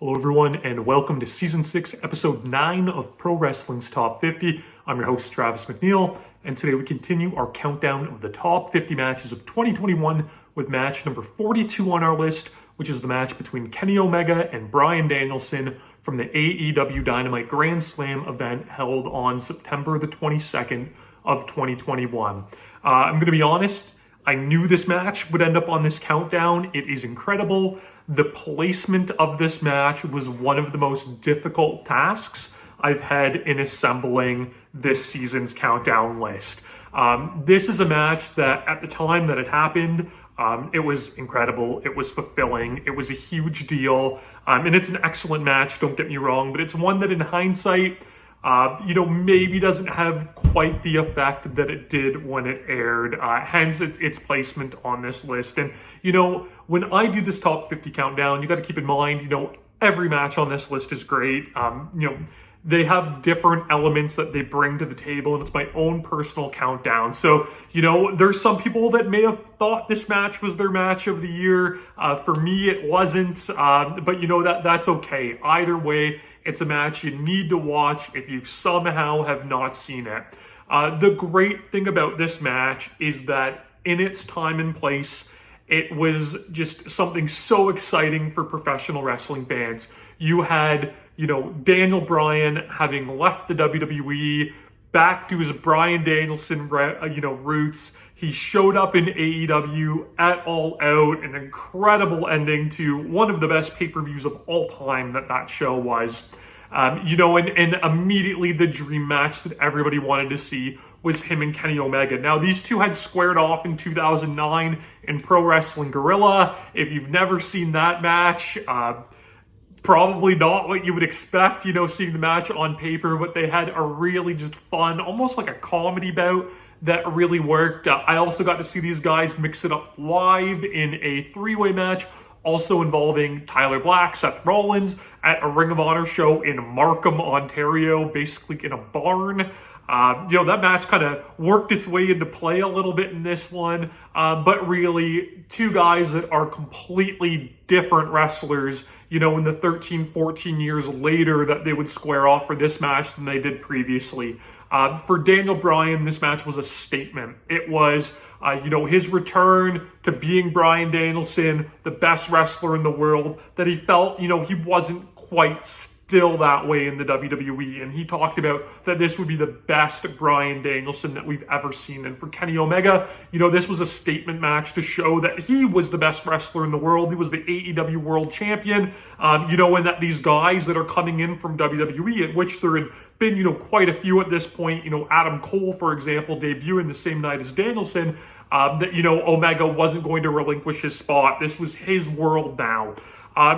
Hello everyone and welcome to Season 6, Episode 9 of Pro Wrestling's Top 50. I'm your host Travis McNeil, and today we continue our countdown of the top 50 matches of 2021 with match number 42 on our list, which is the match between Kenny Omega and Bryan Danielson from the AEW Dynamite Grand Slam event held on September the 22nd of 2021. I'm going to be honest, I knew this match would end up on this countdown. It is incredible. The placement of this match was one of the most difficult tasks I've had in assembling this season's countdown list. This is a match that at the time that it happened, it was incredible. It was fulfilling. It was a huge deal. And it's an excellent match, don't get me wrong, but it's one that in hindsight, maybe doesn't have quite the effect that it did when it aired, hence its placement on this list. And, when I do this top 50 countdown, you got to keep in mind, every match on this list is great. They have different elements that they bring to the table, and it's my own personal countdown. So, there's some people that may have thought this match was their match of the year. For me, it wasn't, but that's okay. Either way, it's a match you need to watch if you somehow have not seen it. The great thing about this match is that in its time and place, it was just something so exciting for professional wrestling fans. You had, Daniel Bryan having left the WWE, back to his Bryan Danielson, roots. He showed up in AEW at All Out, an incredible ending to one of the best pay-per-views of all time that show was. And immediately the dream match that everybody wanted to see was him and Kenny Omega. Now, these two had squared off in 2009 in Pro Wrestling Guerrilla. If you've never seen that match, probably not what you would expect, seeing the match on paper, but they had a really just fun, almost like a comedy bout that really worked. I also got to see these guys mix it up live in a three-way match, also involving Tyler Black, Seth Rollins, at a Ring of Honor show in Markham, Ontario, basically in a barn. That match kind of worked its way into play a little bit in this one, but really two guys that are completely different wrestlers, in the 13, 14 years later that they would square off for this match than they did previously. For Daniel Bryan, this match was a statement. It was, his return to being Bryan Danielson, the best wrestler in the world, that he felt, he wasn't quite still that way in the WWE. And he talked about that this would be the best Bryan Danielson that we've ever seen. And for Kenny Omega, this was a statement match to show that he was the best wrestler in the world. He was the AEW World Champion, and that these guys that are coming in from WWE, at which there had been, quite a few at this point, Adam Cole, for example, debuting the same night as Danielson, that, Omega wasn't going to relinquish his spot. This was his world now.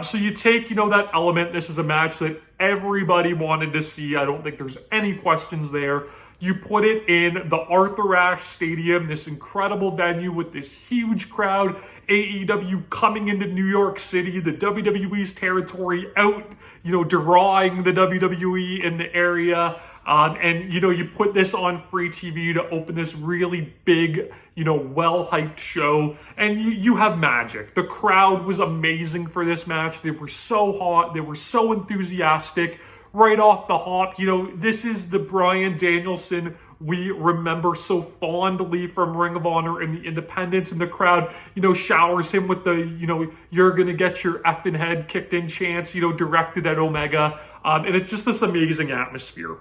So you take, that element. This is a match that everybody wanted to see. I don't think there's any questions there. You put it in the Arthur Ashe Stadium, this incredible venue with this huge crowd, AEW coming into New York City, the WWE's territory out, drawing the WWE in the area. And you put this on free TV to open this really big, well-hyped show, and you have magic. The crowd was amazing for this match. They were so hot. They were so enthusiastic right off the hop. This is the Bryan Danielson we remember so fondly from Ring of Honor and the Independents, and the crowd, showers him with the, you're going to get your effing head kicked in chants, directed at Omega. And it's just this amazing atmosphere.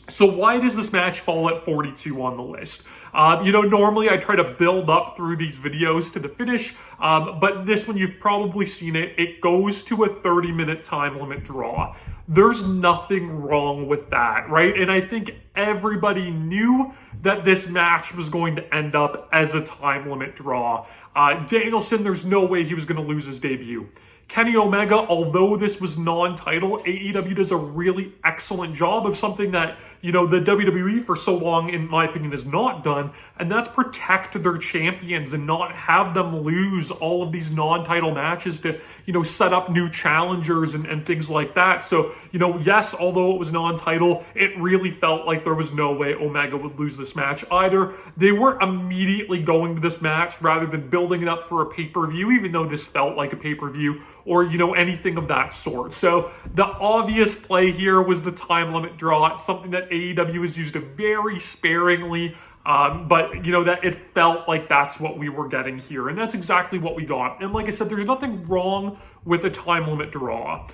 So why does this match fall at 42 on the list? Normally I try to build up through these videos to the finish, but this one, you've probably seen it. It goes to a 30-minute time limit draw. There's nothing wrong with that, right? And I think everybody knew that this match was going to end up as a time limit draw. Danielson, there's no way he was going to lose his debut. Kenny Omega, although this was non-title, AEW does a really excellent job of something that, the WWE for so long, in my opinion, has not done, and that's protect their champions and not have them lose all of these non-title matches to, set up new challengers and things like that. So, yes, although it was non-title, it really felt like there was no way Omega would lose this match either. They were immediately going to this match rather than building it up for a pay-per-view, even though this felt like a pay-per-view, or, anything of that sort. So the obvious play here was the time limit draw. It's something that AEW has used very sparingly. But that it felt like that's what we were getting here, and that's exactly what we got. And like I said, there's nothing wrong with a time limit draw.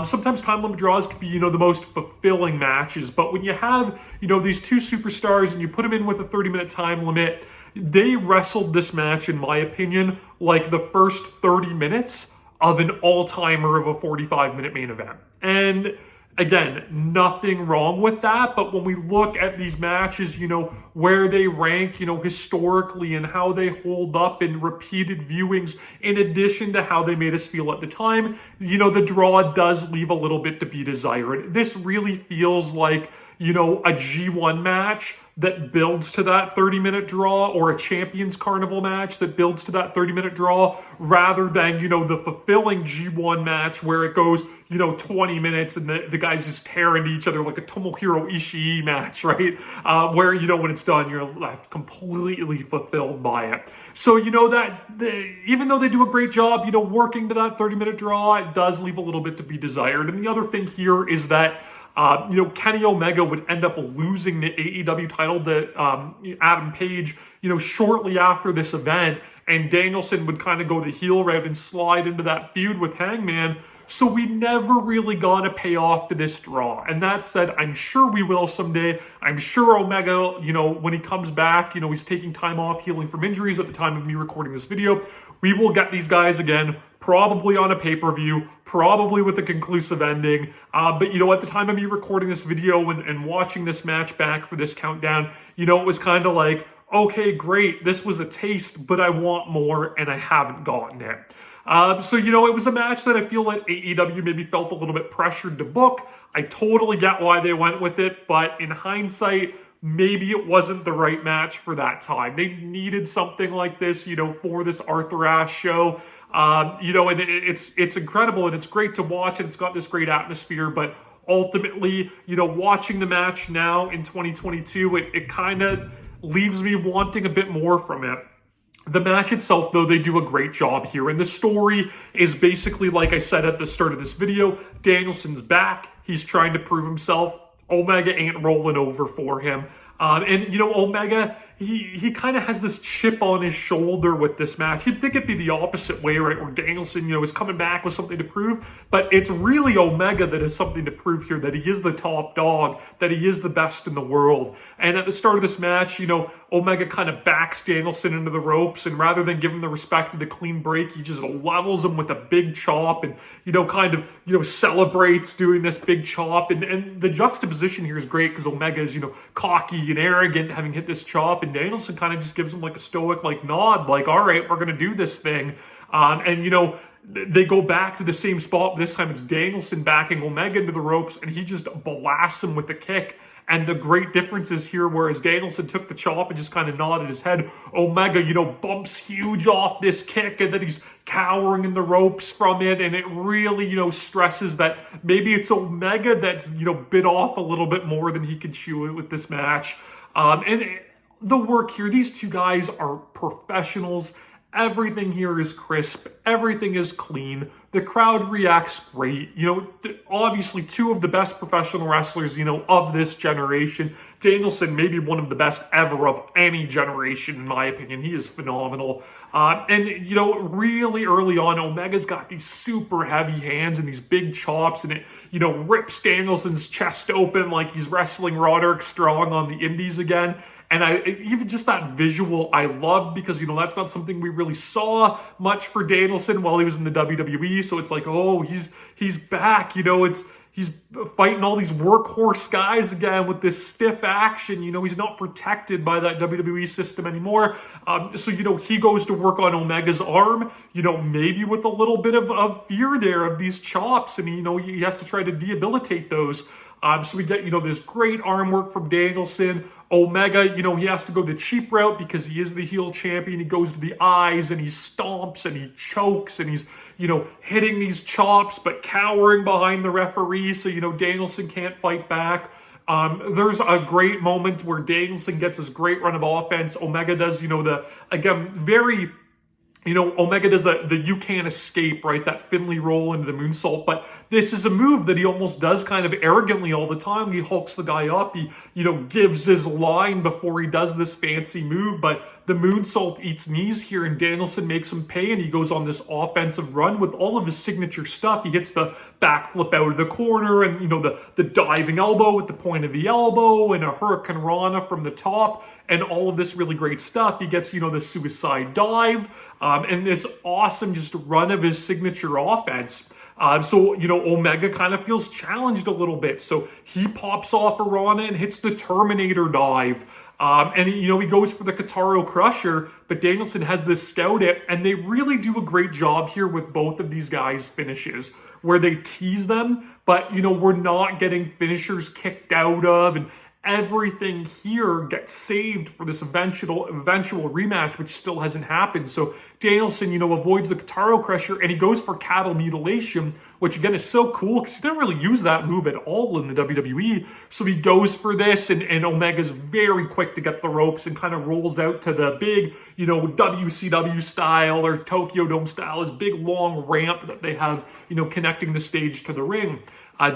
Sometimes time limit draws can be, the most fulfilling matches, but when you have, these two superstars and you put them in with a 30-minute time limit, they wrestled this match, in my opinion, like the first 30 minutes of an all-timer of a 45-minute main event. And again, nothing wrong with that, but when we look at these matches, where they rank, historically and how they hold up in repeated viewings, in addition to how they made us feel at the time, the draw does leave a little bit to be desired. This really feels like, a G1 match that builds to that 30-minute draw, or a Champions Carnival match that builds to that 30-minute draw, rather than, the fulfilling G1 match where it goes, 20 minutes and the guys just tear into each other like a Tomohiro Ishii match, right? Where, when it's done, you're left completely fulfilled by it. So, even though they do a great job, working to that 30-minute draw, it does leave a little bit to be desired. And the other thing here is that Kenny Omega would end up losing the AEW title to Adam Page, shortly after this event, and Danielson would kind of go the heel route and slide into that feud with Hangman. So we never really got a payoff to this draw. And that said, I'm sure we will someday. I'm sure Omega, when he comes back, he's taking time off healing from injuries at the time of me recording this video. We will get these guys again, probably on a pay-per-view, probably with a conclusive ending. But, at the time of me recording this video and watching this match back for this countdown, it was kind of like, okay, great, this was a taste, but I want more, and I haven't gotten it. So, it was a match that I feel like AEW maybe felt a little bit pressured to book. I totally get why they went with it, but in hindsight, maybe it wasn't the right match for that time. They needed something like this, for this Arthur Ashe show. And it's incredible and it's great to watch and it's got this great atmosphere, but ultimately, watching the match now in 2022, it kind of leaves me wanting a bit more from it. The match itself, though, they do a great job here. And the story is basically, like I said at the start of this video, Danielson's back. He's trying to prove himself. Omega ain't rolling over for him. And Omega, he kind of has this chip on his shoulder with this match. You'd think it'd be the opposite way, right? Where Danielson, is coming back with something to prove. But it's really Omega that has something to prove here, that he is the top dog, that he is the best in the world. And at the start of this match, Omega kind of backs Danielson into the ropes, and rather than give him the respect of the clean break, he just levels him with a big chop and, celebrates doing this big chop. And the juxtaposition here is great because Omega is, cocky and arrogant having hit this chop, and Danielson kind of just gives him like a stoic nod, like, all right, we're going to do this thing. They go back to the same spot. This time it's Danielson backing Omega into the ropes, and he just blasts him with a kick. And the great difference is here, whereas Danielson took the chop and just kind of nodded his head, Omega, bumps huge off this kick, and then he's cowering in the ropes from it. And it really, stresses that maybe it's Omega that's, bit off a little bit more than he can chew it with this match. The work here, these two guys are professionals. Everything here is crisp. Everything is clean. The crowd reacts great. Obviously two of the best professional wrestlers, of this generation. Danielson, maybe one of the best ever of any generation, in my opinion. He is phenomenal. Really early on, Omega's got these super heavy hands and these big chops, and it, rips Danielson's chest open like he's wrestling Roderick Strong on the Indies again. And even just that visual I loved because, that's not something we really saw much for Danielson while he was in the WWE. So it's like, oh, he's back. He's fighting all these workhorse guys again with this stiff action. He's not protected by that WWE system anymore. So he goes to work on Omega's arm, maybe with a little bit of fear there of these chops. And, he has to try to debilitate those. So we get, this great arm work from Danielson. Omega, he has to go the cheap route because he is the heel champion. He goes to the eyes and he stomps and he chokes and he's, hitting these chops but cowering behind the referee. So, Danielson can't fight back. There's a great moment where Danielson gets this great run of offense. Omega does, very Omega does the you can't escape, right? That Finley roll into the moonsault. But this is a move that he almost does kind of arrogantly all the time. He hulks the guy up. He, gives his line before he does this fancy move. But the moonsault eats knees here, and Danielson makes him pay, and he goes on this offensive run with all of his signature stuff. He hits the backflip out of the corner, and, the diving elbow at the point of the elbow, and a Hurricane Rana from the top, and all of this really great stuff. He gets, the suicide dive, and this awesome just run of his signature offense. So Omega kind of feels challenged a little bit. So he pops off a Rana and hits the Terminator dive. And he goes for the Kataro Crusher, but Danielson has this scout it, and they really do a great job here with both of these guys' finishes, where they tease them, but we're not getting finishers kicked out of, and everything here gets saved for this eventual rematch, which still hasn't happened. So Danielson, avoids the Kataro Crusher, and he goes for cattle mutilation, which again is so cool because he didn't really use that move at all in the WWE. So he goes for this, and Omega's very quick to get the ropes and kind of rolls out to the big, WCW style or Tokyo Dome style, this big long ramp that they have, connecting the stage to the ring.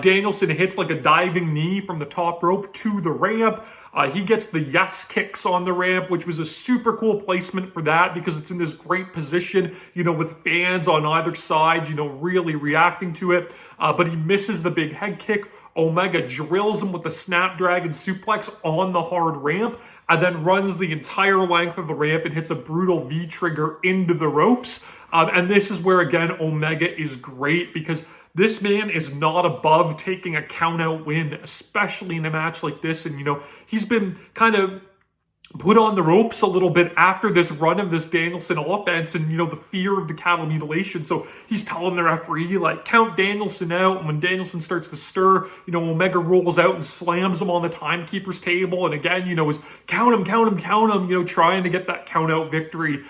Danielson hits like a diving knee from the top rope to the ramp. He gets the yes kicks on the ramp, which was a super cool placement for that because it's in this great position, with fans on either side, really reacting to it. But he misses the big head kick. Omega drills him with the Snapdragon suplex on the hard ramp, and then runs the entire length of the ramp and hits a brutal V-trigger into the ropes. And this is where, again, Omega is great because this man is not above taking a count-out win, especially in a match like this. And, he's been kind of put on the ropes a little bit after this run of this Danielson offense and, the fear of the cattle mutilation. So he's telling the referee, count Danielson out. And when Danielson starts to stir, Omega rolls out and slams him on the timekeeper's table. And again, is count him, trying to get that count-out victory.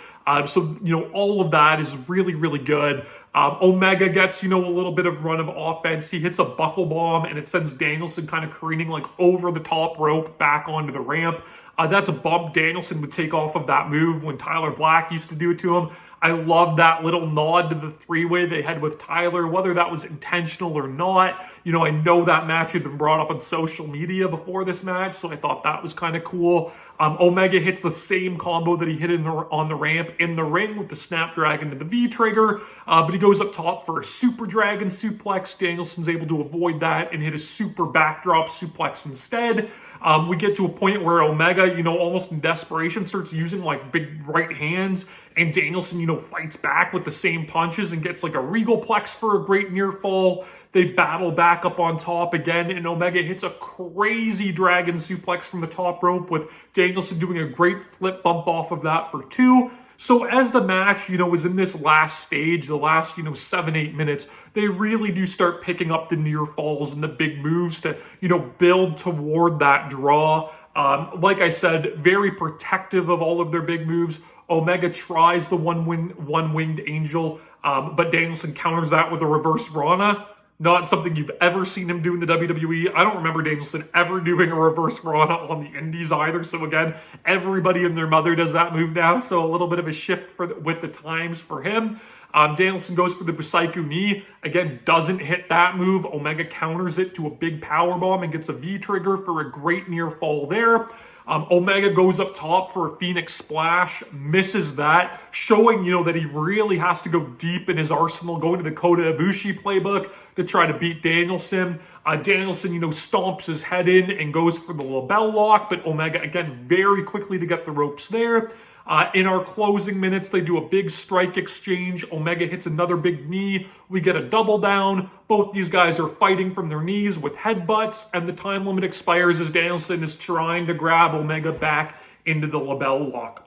So all of that is really, really good. Omega gets, a little bit of run of offense. He hits a buckle bomb, and it sends Danielson kind of careening over the top rope back onto the ramp. That's a bump Danielson would take off of that move when Tyler Black used to do it to him. I love that little nod to the three-way they had with Tyler, whether that was intentional or not. I know that match had been brought up on social media before this match, so I thought that was kind of cool. Omega hits the same combo that he hit on the ramp in the ring with the Snapdragon to the V-trigger, but he goes up top for a Super Dragon suplex. Danielson's able to avoid that and hit a super backdrop suplex instead. We get to a point where Omega, almost in desperation, starts using big right hands, and Danielson, fights back with the same punches and gets a regal plex for a great near fall. They battle back up on top again, and Omega hits a crazy dragon suplex from the top rope with Danielson doing a great flip bump off of that for 2. So as the match, was in this last stage, the last, 7-8 minutes, they really do start picking up the near falls and the big moves to, build toward that draw. Like I said, very protective of all of their big moves. Omega tries the one-winged angel, but Danielson counters that with a reverse Rana. Not something you've ever seen him do in the WWE. I don't remember Danielson ever doing a reverse Rana on the Indies either. So again, everybody and their mother does that move now. So a little bit of a shift with the times for him. Danielson goes for the Busaiku knee. Again, doesn't hit that move. Omega counters it to a big powerbomb and gets a V-trigger for a great near fall there. Omega goes up top for a Phoenix Splash, misses that, showing, that he really has to go deep in his arsenal, going to the Kota Ibushi playbook to try to beat Danielson. Danielson, stomps his head in and goes for the label lock, but Omega, again, very quickly to get the ropes there. In our closing minutes, they do a big strike exchange. Omega hits another big knee. We get a double down. Both these guys are fighting from their knees with headbutts, and the time limit expires as Danielson is trying to grab Omega back into the label lock.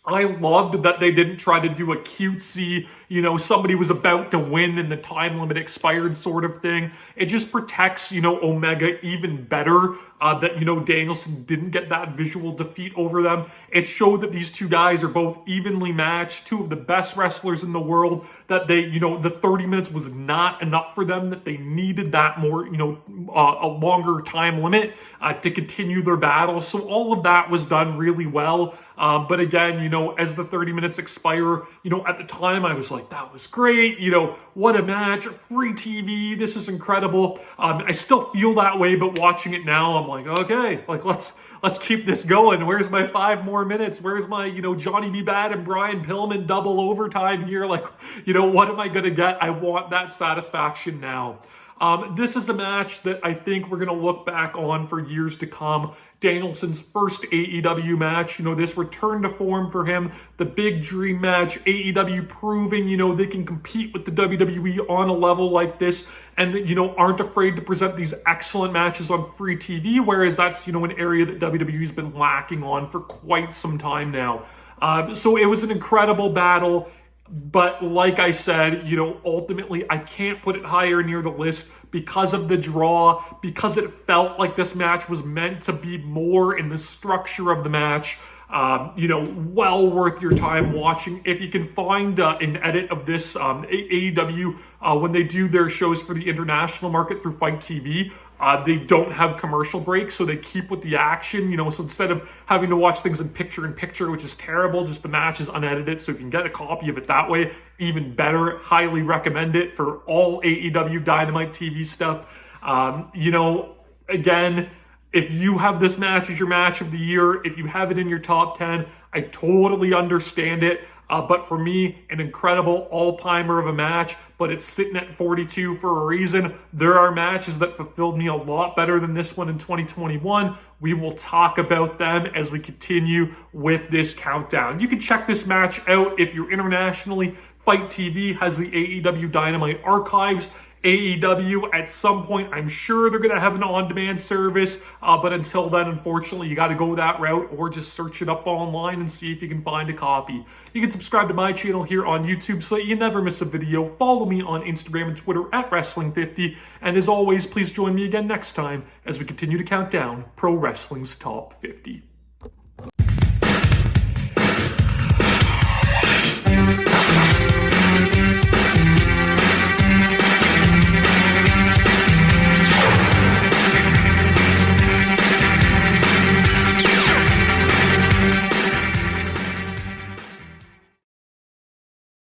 I loved that they didn't try to do a cutesy, somebody was about to win and the time limit expired sort of thing. It just protects, Omega even better that, Danielson didn't get that visual defeat over them. It showed that these two guys are both evenly matched, two of the best wrestlers in the world, that they, the 30 minutes was not enough for them, that they needed that more, a longer time limit to continue their battle. So all of that was done really well. But again, as the 30 minutes expire, at the time I was like, that was great. What a match, free TV. This is incredible. I still feel that way, but watching it now, I'm like, okay, like let's keep this going. Where's my 5 more minutes? Where's my, Johnny B. Bad and Brian Pillman double overtime here? Like, what am I going to get? I want that satisfaction now. This is a match that I think we're going to look back on for years to come. Danielson's first AEW match, this return to form for him, the big dream match, AEW proving, they can compete with the WWE on a level like this and, aren't afraid to present these excellent matches on free TV, whereas that's, an area that WWE's been lacking on for quite some time now. So it was an incredible battle. But like I said, ultimately I can't put it higher near the list because of the draw, because it felt like this match was meant to be more in the structure of the match. Well worth your time watching. If you can find an edit of this, AEW, when they do their shows for the international market through Fight TV, they don't have commercial breaks, so they keep with the action, so instead of having to watch things in picture, which is terrible, just the match is unedited, so if you can get a copy of it that way, even better. Highly recommend it for all AEW Dynamite TV stuff. Again, if you have this match as your match of the year, if you have it in your top 10, I totally understand it. But for me, an incredible all-timer of a match, but it's sitting at 42 for a reason. There are matches that fulfilled me a lot better than this one in 2021. We will talk about them as we continue with this countdown. You can check this match out if you're internationally. Fight TV has the AEW Dynamite archives. AEW, at some point, I'm sure they're going to have an on-demand service, but until then, unfortunately, you got to go that route or just search it up online and see if you can find a copy. You can subscribe to my channel here on YouTube so that you never miss a video. Follow me on Instagram and Twitter at Wrestling50, and as always, please join me again next time as we continue to count down Pro Wrestling's Top 50.